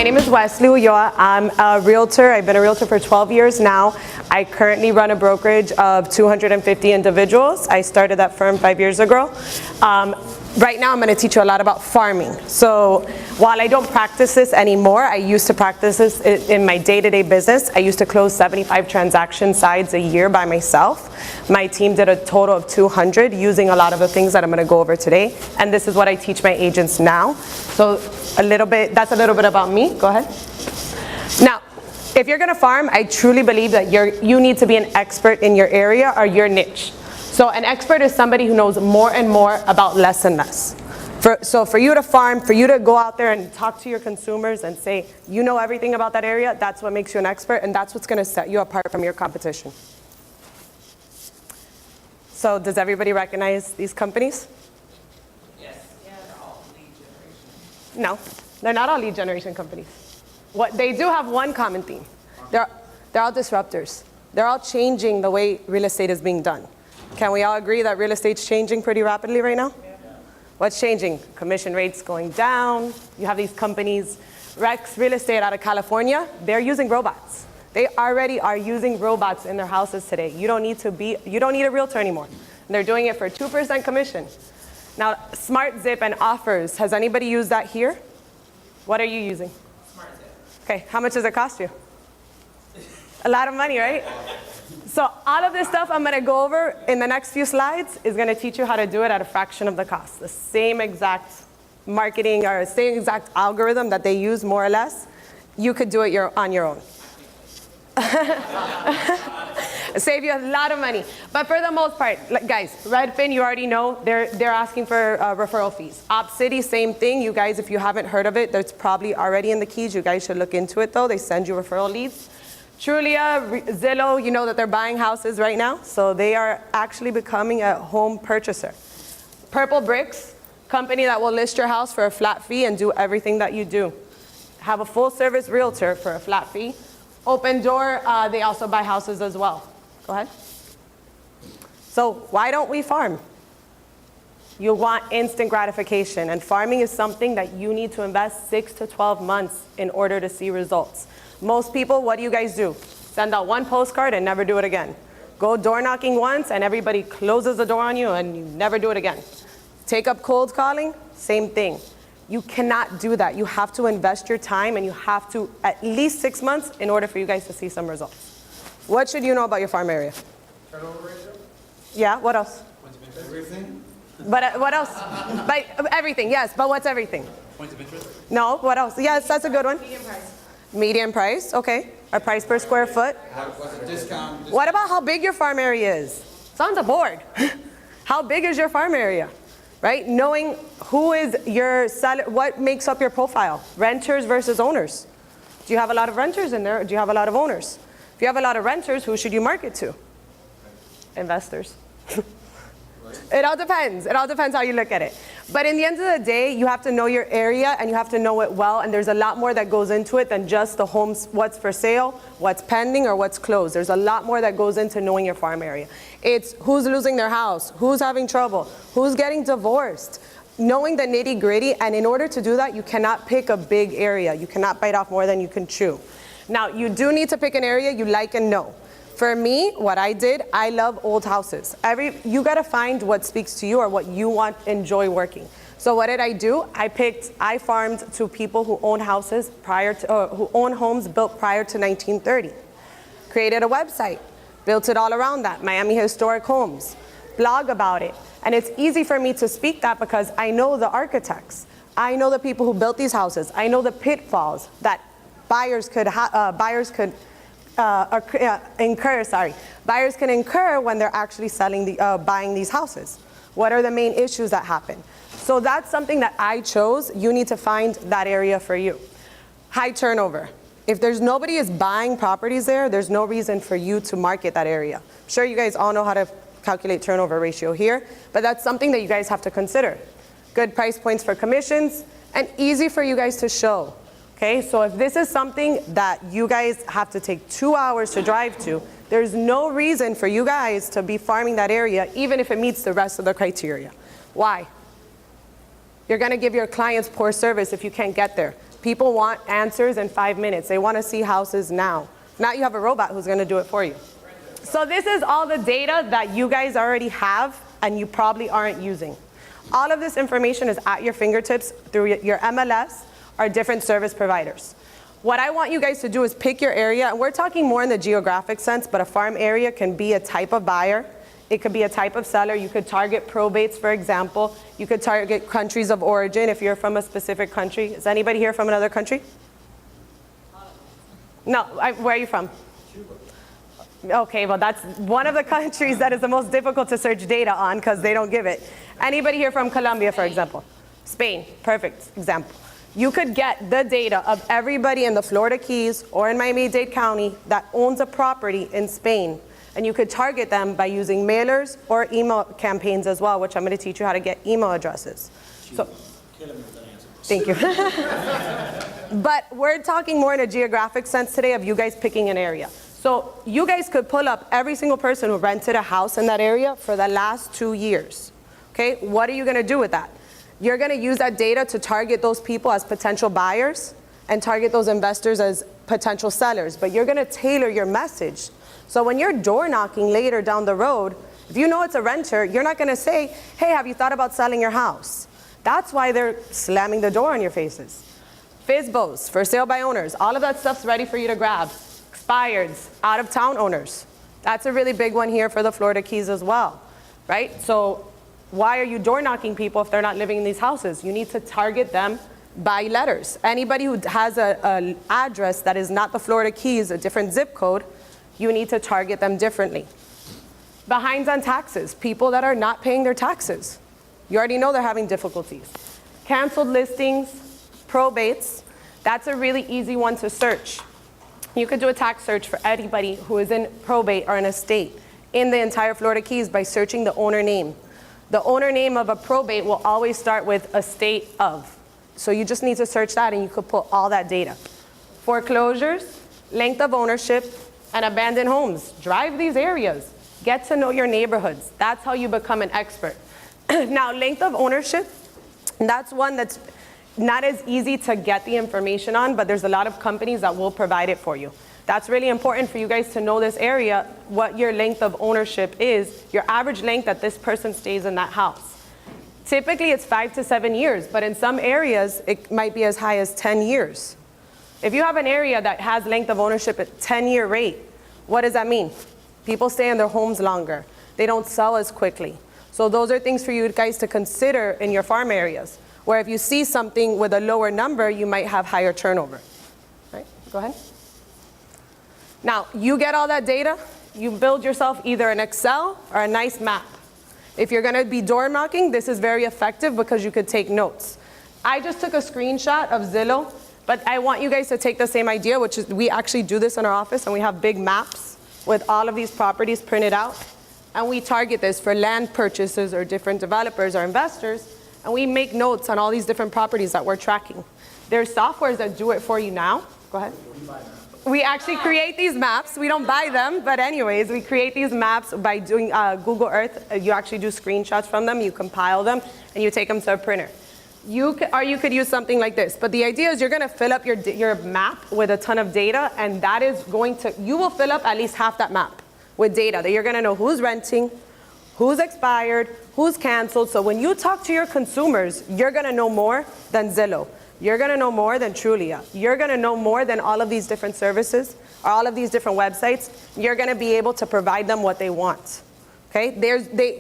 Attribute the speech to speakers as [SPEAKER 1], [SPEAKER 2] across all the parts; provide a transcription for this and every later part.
[SPEAKER 1] My name is Wesley Ulloa. I'm a realtor. I've been a realtor for 12 years now. I currently run a brokerage of 250 individuals. I started that firm 5 years ago. Right now I'm going to teach you a lot about farming. So while I don't practice this anymore, I used to practice this in my day-to-day business. I used to close 75 transaction sides a year by myself. My team did a total of 200 using a lot of the things that I'm going to go over today. And this is what I teach my agents now. So that's a little bit about me. Go ahead. Now, if you're going to farm, I truly believe that you need to be an expert in your area or your niche. So an expert is somebody who knows more and more about less and less. So for you to farm, for you to go out there and talk to your consumers and say, you know everything about that area, that's what makes you an expert, and that's what's going to set you apart from your competition. So does everybody recognize these companies?
[SPEAKER 2] Yes. Yeah, they're all lead generation.
[SPEAKER 1] No, they're not all lead generation companies. They do have one common theme. They're all disruptors. They're all changing the way real estate is being done. Can we all agree that real estate's changing pretty rapidly right now? Yeah. What's changing? Commission rates going down. You have these companies, Rex Real Estate out of California, they're using robots. They already are using robots in their houses today. You don't need a realtor anymore. And they're doing it for 2% commission. Now, Smart Zip and offers, has anybody used that here? What are you using?
[SPEAKER 2] Smart Zip.
[SPEAKER 1] Okay, how much does it cost you? A lot of money, right? So all of this stuff I'm going to go over in the next few slides is going to teach you how to do it at a fraction of the cost. The same exact marketing or same exact algorithm that they use, more or less, you could do it on your own. Save you a lot of money. But for the most part, guys, Redfin, you already know, they're asking for referral fees. OpCity, same thing. You guys, if you haven't heard of it, that's probably already in the keys. You guys should look into it, though. They send you referral leads. Trulia, Zillow, you know that they're buying houses right now, so they are actually becoming a home purchaser. Purple Bricks, company that will list your house for a flat fee and do everything that you do. Have a full service realtor for a flat fee. Open Door, they also buy houses as well. Go ahead. So why don't we farm? You want instant gratification, and farming is something that you need to invest 6 to 12 months in order to see results. Most people, what do you guys do? Send out one postcard and never do it again. Go door knocking once and everybody closes the door on you and you never do it again. Take up cold calling, same thing. You cannot do that. You have to invest your time, and you have to at least 6 months in order for you guys to see some results. What should you know about your farm area?
[SPEAKER 2] Turnover ratio?
[SPEAKER 1] Yeah, what else?
[SPEAKER 2] Points of interest? Everything?
[SPEAKER 1] But what else? Everything, yes, but what's everything?
[SPEAKER 2] Points of interest?
[SPEAKER 1] No, what else? Yes, that's a good one.
[SPEAKER 2] Median price.
[SPEAKER 1] Median price, okay. Our price per square foot.
[SPEAKER 2] What's the discount?
[SPEAKER 1] What about how big your farm area is? It's on the board. How big is your farm area? Right? Knowing who is your seller, what makes up your profile? Renters versus owners. Do you have a lot of renters in there, or do you have a lot of owners? If you have a lot of renters, who should you market to? Investors. It all depends. It all depends how you look at it. But in the end of the day, you have to know your area and you have to know it well. And there's a lot more that goes into it than just the homes, what's for sale, what's pending, or what's closed. There's a lot more that goes into knowing your farm area. It's who's losing their house, who's having trouble, who's getting divorced. Knowing the nitty gritty. And in order to do that, you cannot pick a big area. You cannot bite off more than you can chew. Now, you do need to pick an area you like and know. For me, what I did, I love old houses. You gotta find what speaks to you or what you enjoy working. So what did I do? I farmed to people who own houses who own homes built prior to 1930. Created a website, built it all around that, Miami Historic Homes, blog about it. And it's easy for me to speak that because I know the architects. I know the people who built these houses. I know the pitfalls that buyers can incur when they're actually buying these houses. What are the main issues that happen? So that's something that I chose. You need to find that area for you. High turnover. If there's nobody is buying properties there, there's no reason for you to market that area. I'm sure you guys all know how to calculate turnover ratio here, but that's something that you guys have to consider. Good price points for commissions, and easy for you guys to show. Okay, so if this is something that you guys have to take 2 hours to drive to, there's no reason for you guys to be farming that area, even if it meets the rest of the criteria. Why? You're gonna give your clients poor service if you can't get there. People want answers in 5 minutes. They want to see houses now. Now you have a robot who's going to do it for you. So this is all the data that you guys already have and you probably aren't using. All of this information is at your fingertips through your MLS or different service providers. What I want you guys to do is pick your area, and we're talking more in the geographic sense, but a farm area can be a type of buyer. It could be a type of seller. You could target probates, for example. You could target countries of origin if you're from a specific country. Is anybody here from another country? No, where are you from? Cuba. Okay, well that's one of the countries that is the most difficult to search data on because they don't give it. Anybody here from Colombia, for example? Spain, perfect example. You could get the data of everybody in the Florida Keys or in Miami-Dade County that owns a property in Spain, and you could target them by using mailers or email campaigns as well, which I'm going to teach you how to get email addresses. So, thank you. But we're talking more in a geographic sense today of you guys picking an area. So you guys could pull up every single person who rented a house in that area for the last 2 years. Okay, what are you going to do with that? You're going to use that data to target those people as potential buyers and target those investors as potential sellers. But you're going to tailor your message. So when you're door knocking later down the road, if you know it's a renter, you're not going to say, hey, have you thought about selling your house? That's why they're slamming the door on your faces. FSBOs, for sale by owners, all of that stuff's ready for you to grab. Expireds, out of town owners. That's a really big one here for the Florida Keys as well, right? So why are you door knocking people if they're not living in these houses? You need to target them by letters. Anybody who has an address that is not the Florida Keys, a different zip code, you need to target them differently. Behinds on taxes, people that are not paying their taxes. You already know they're having difficulties. Canceled listings, probates, that's a really easy one to search. You could do a tax search for anybody who is in probate or an estate in the entire Florida Keys by searching the owner name. The owner name of a probate will always start with estate of. So you just need to search that and you could pull all that data. Foreclosures, length of ownership, and abandoned homes. Drive these areas. Get to know your neighborhoods. That's how you become an expert. Now, length of ownership, that's one that's not as easy to get the information on, but there's a lot of companies that will provide it for you. That's really important for you guys to know this area, what your length of ownership is, your average length that this person stays in that house. Typically it's 5 to 7 years, but in some areas it might be as high as 10 years. If you have an area that has length of ownership at 10-year rate, what does that mean? People stay in their homes longer. They don't sell as quickly. So those are things for you guys to consider in your farm areas, where if you see something with a lower number, you might have higher turnover. Right? Go ahead. Now, you get all that data, you build yourself either an Excel or a nice map. If you're going to be door knocking, this is very effective because you could take notes. I just took a screenshot of Zillow, but I want you guys to take the same idea, which is we actually do this in our office, and we have big maps with all of these properties printed out, and we target this for land purchases or different developers or investors, and we make notes on all these different properties that we're tracking. There's softwares that do it for you now. Go ahead. We actually create these maps. We don't buy them, but anyways, we create these maps by doing Google Earth. You actually do screenshots from them, you compile them, and you take them to a printer. You could use something like this, but the idea is you're gonna fill up your map with a ton of data, and that is you will fill up at least half that map with data that you're gonna know who's renting, who's expired, who's canceled. So when you talk to your consumers, you're gonna know more than Zillow. You're going to know more than Trulia. You're going to know more than all of these different services, or all of these different websites. You're going to be able to provide them what they want. Okay?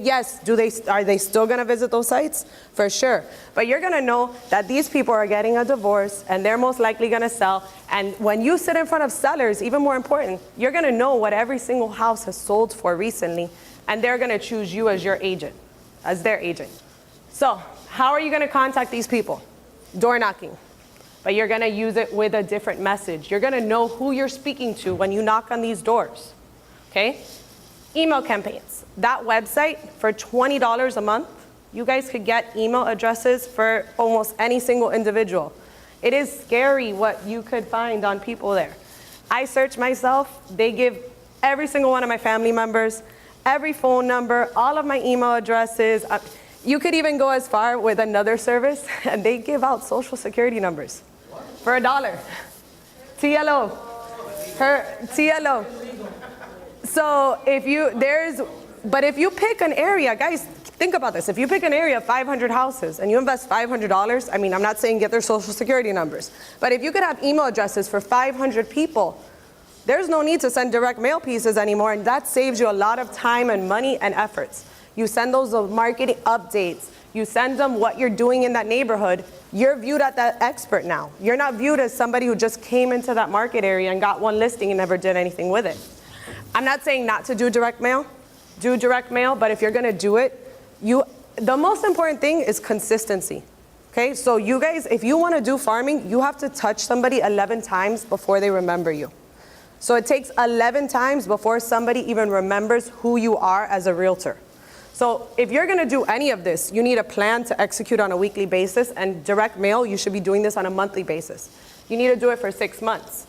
[SPEAKER 1] Yes, are they still going to visit those sites? For sure. But you're going to know that these people are getting a divorce, and they're most likely going to sell. And when you sit in front of sellers, even more important, you're going to know what every single house has sold for recently, and they're going to choose you as your agent, as their agent. So how are you going to contact these people? Door knocking, but you're going to use it with a different message. You're going to know who you're speaking to when you knock on these doors. Okay? Email campaigns. That website, for $20 a month, you guys could get email addresses for almost any single individual. It is scary what you could find on people there. I search myself. They give every single one of my family members, every phone number, all of my email addresses. You could even go as far with another service, and they give out social security numbers. What? for $1. TLO. Her TLO. So if you pick an area, guys, think about this. If you pick an area of 500 houses and you invest $500, I mean, I'm not saying get their social security numbers, but if you could have email addresses for 500 people, there's no need to send direct mail pieces anymore, and that saves you a lot of time and money and efforts. You send those marketing updates. You send them what you're doing in that neighborhood. You're viewed as that expert now. You're not viewed as somebody who just came into that market area and got one listing and never did anything with it. I'm not saying not to do direct mail. Do direct mail, but if you're gonna do it, the most important thing is consistency. Okay, so you guys, if you wanna do farming, you have to touch somebody 11 times before they remember you. So it takes 11 times before somebody even remembers who you are as a realtor. So if you're gonna do any of this, you need a plan to execute on a weekly basis, and direct mail, you should be doing this on a monthly basis. You need to do it for 6 months.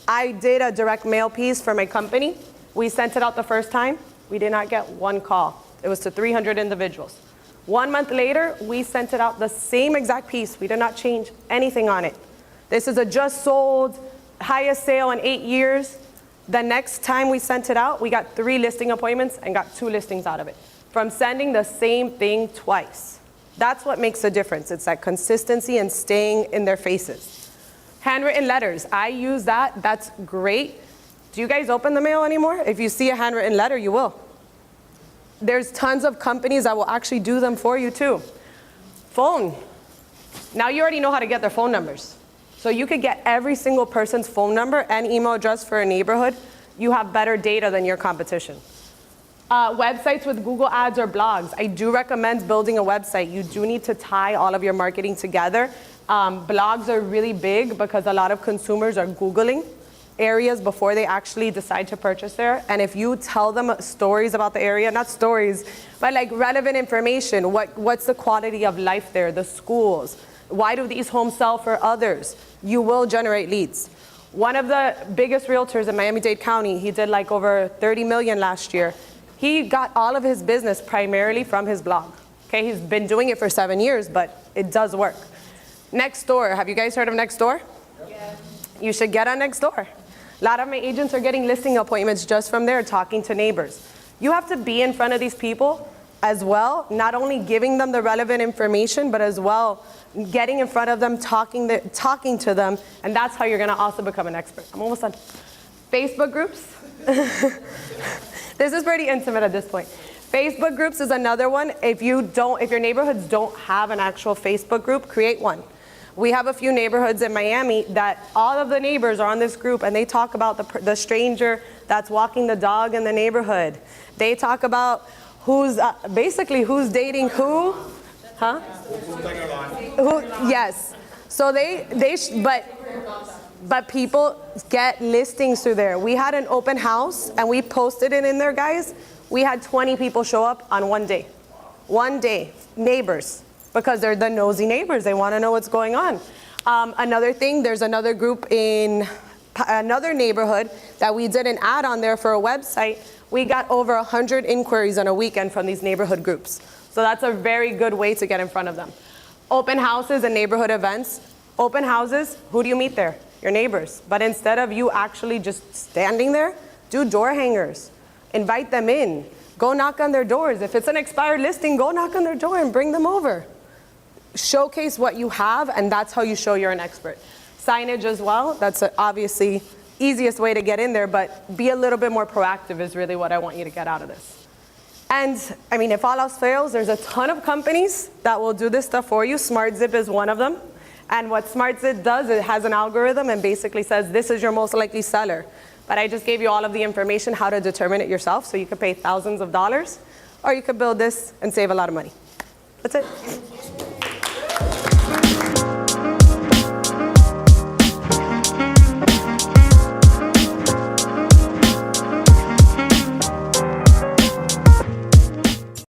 [SPEAKER 1] I did a direct mail piece for my company. We sent it out the first time. We did not get one call. It was to 300 individuals. 1 month later, we sent it out the same exact piece. We did not change anything on it. This is a just sold, highest sale in 8 years. The next time we sent it out, we got 3 listing appointments and got 2 listings out of it from sending the same thing twice. That's what makes a difference. It's that consistency and staying in their faces. Handwritten letters, I use that. That's great. Do you guys open the mail anymore? If you see a handwritten letter, you will. There's tons of companies that will actually do them for you too. Phone. Now you already know how to get their phone numbers. So you could get every single person's phone number and email address for a neighborhood. You have better data than your competition. Websites with Google Ads or blogs. I do recommend building a website. You do need to tie all of your marketing together. Blogs are really big because a lot of consumers are Googling areas before they actually decide to purchase there. And if you tell them stories about the area, not stories, but like relevant information, what's the quality of life there, the schools, why do these homes sell for others, you will generate leads. One of the biggest realtors in Miami-Dade County, he did like over 30 million last year. He got all of his business primarily from his blog. Okay, he's been doing it for 7 years, but it does work. Nextdoor, have you guys heard of Nextdoor? Yes. You should get on Nextdoor. A lot of my agents are getting listing appointments just from there, talking to neighbors. You have to be in front of these people as well, not only giving them the relevant information, but as well getting in front of them, talking to them, and that's how you're gonna also become an expert. I'm almost done. Facebook groups. This is pretty intimate at this point. Facebook groups is another one. If your neighborhoods don't have an actual Facebook group, create one. We have a few neighborhoods in Miami that all of the neighbors are on this group, and they talk about the stranger that's walking the dog in the neighborhood. They talk about who's dating who, huh? Who? Yes. So but people get listings through there. We had an open house and we posted it in there, guys. We had 20 people show up on one day. One day, neighbors, because they're the nosy neighbors. They want to know what's going on. Another thing, there's another group in another neighborhood that we did an ad on there for a website. We got over 100 inquiries on a weekend from these neighborhood groups. So that's a very good way to get in front of them. Open houses and neighborhood events. Open houses, who do you meet there? Your neighbors. But instead of you actually just standing there, do door hangers. Invite them in. Go knock on their doors. If it's an expired listing, go knock on their door and bring them over. Showcase what you have, and that's how you show you're an expert. Signage as well, that's obviously easiest way to get in there, but be a little bit more proactive is really what I want you to get out of this. And I mean, if all else fails, there's a ton of companies that will do this stuff for you. SmartZip is one of them. And what SmartZip does, it has an algorithm and basically says, this is your most likely seller. But I just gave you all of the information how to determine it yourself, so you could pay thousands of dollars, or you could build this and save a lot of money. That's it.